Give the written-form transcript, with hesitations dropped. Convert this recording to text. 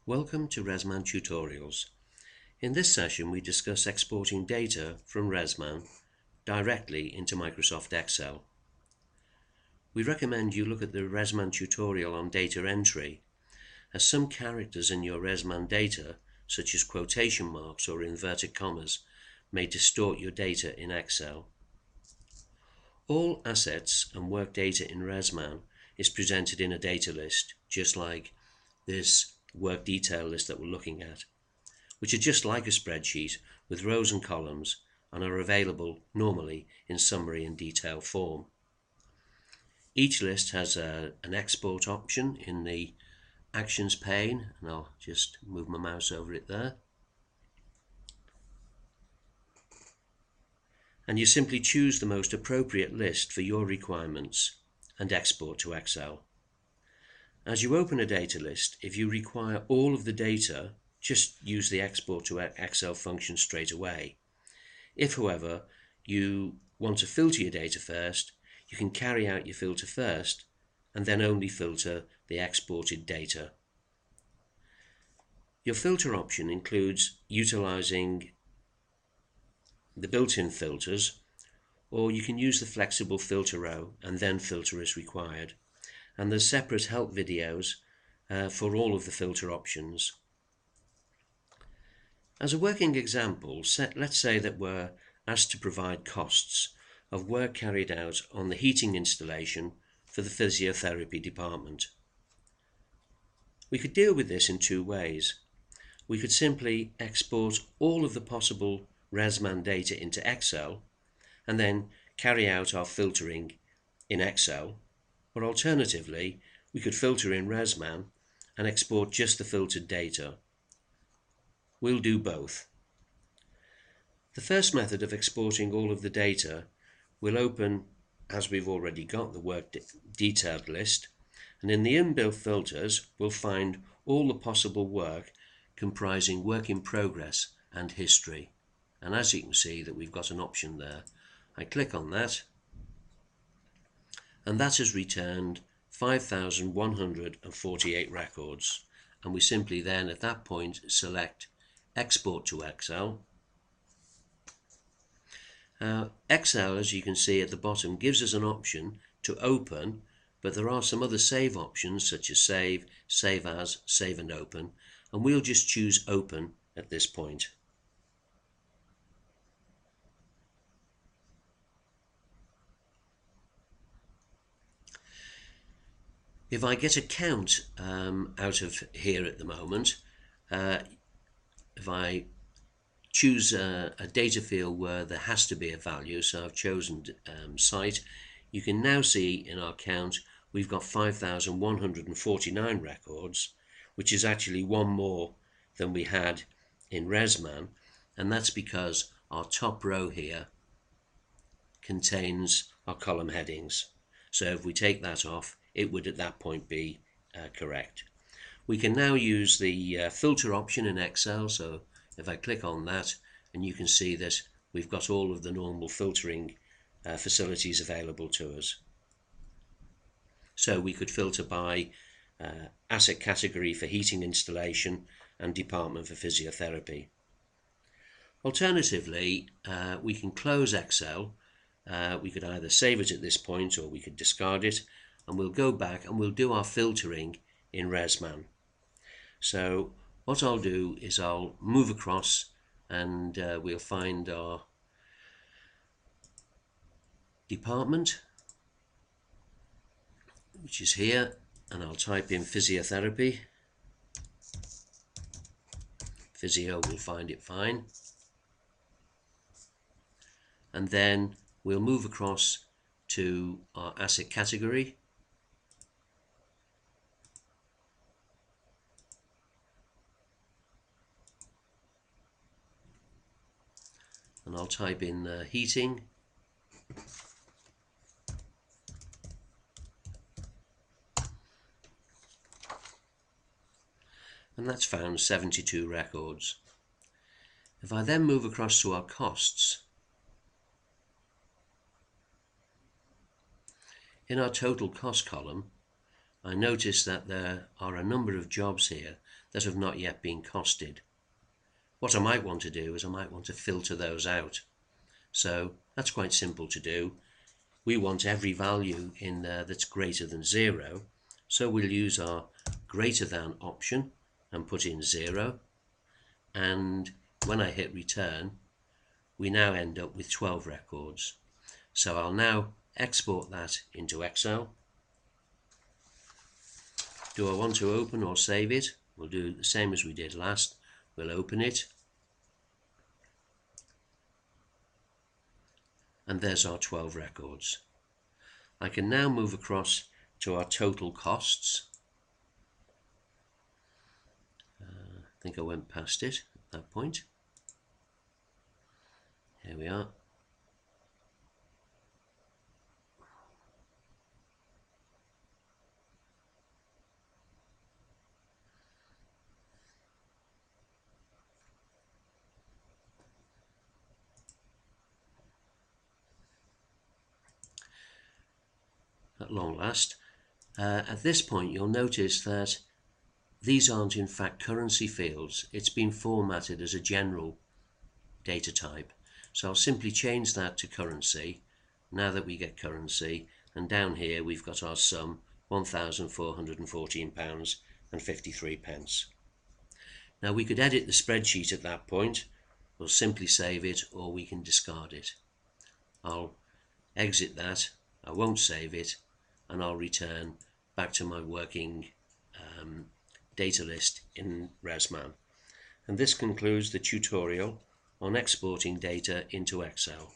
Welcome to RMM Tutorials. In this session we discuss exporting data from RMM directly into Microsoft Excel. We recommend you look at the RMM tutorial on data entry, as some characters in your RMM data, such as quotation marks or inverted commas, may distort your data in Excel. All assets and work data in RMM is presented in a data list, just like this work detail list that we're looking at, which are just like a spreadsheet with rows and columns and are available normally in summary and detail form. Each list has an export option in the Actions pane, and I'll just move my mouse over it there. And you simply choose the most appropriate list for your requirements and export to Excel. As you open a data list, if you require all of the data, just use the Export to Excel function straight away. If, however, you want to filter your data first, you can carry out your filter first and then only filter the exported data. Your filter option includes utilizing the built-in filters, or you can use the flexible filter row and then filter as required. And there's separate help videos for all of the filter options. As a working example, let's say that we're asked to provide costs of work carried out on the heating installation for the physiotherapy department. We could deal with this in two ways. We could simply export all of the possible RMM data into Excel and then carry out our filtering in Excel. Or alternatively, we could filter in RMM and export just the filtered data. We'll do both. The first method of exporting all of the data will open, as we've already got, the work detailed list, and in the inbuilt filters we'll find all the possible work comprising work in progress and history. And as you can see that we've got an option there. I click on that, and that has returned 5,148 records, and we simply then at that point select Export to Excel. Excel, as you can see at the bottom, gives us an option to open, but there are some other save options such as save, save as, save and open, and we'll just choose open at this point. If I get a count out of here at the moment, if I choose a data field where there has to be a value, so I've chosen site, you can now see in our count we've got 5,149 records, which is actually one more than we had in RMM, and that's because our top row here contains our column headings. So if we take that off, it would at that point be correct. We can now use the filter option in Excel, so if I click on that, and you can see that we've got all of the normal filtering facilities available to us. So we could filter by asset category for heating installation and department for physiotherapy. Alternatively, we can close Excel. We could either save it at this point or we could discard it, and we'll go back and we'll do our filtering in RMM. So what I'll do is I'll move across and we'll find our department, which is here, and I'll type in physiotherapy. Physio will find it fine. And then we'll move across to our asset category. And I'll type in heating. And that's found 72 records. If I then move across to our costs, in our total cost column, I notice that there are a number of jobs here that have not yet been costed. What I might want to do is I might want to filter those out. So that's quite simple to do. We want every value in there that's greater than 0. So we'll use our greater than option and put in 0. And when I hit return, we now end up with 12 records. So I'll now export that into Excel. Do I want to open or save it? We'll do the same as we did last. We'll open it. And there's our 12 records. I can now move across to our total costs. I think I went past it at that point. Here we are. At long last. At this point you'll notice that these aren't in fact currency fields. It's been formatted as a general data type. So I'll simply change that to currency now that we get currency, and down here we've got our sum, £1,414.53. Now we could edit the spreadsheet at that point. We'll simply save it, or we can discard it. I'll exit that, I won't save it, and I'll return back to my working data list in RMM. And this concludes the tutorial on exporting data into Excel.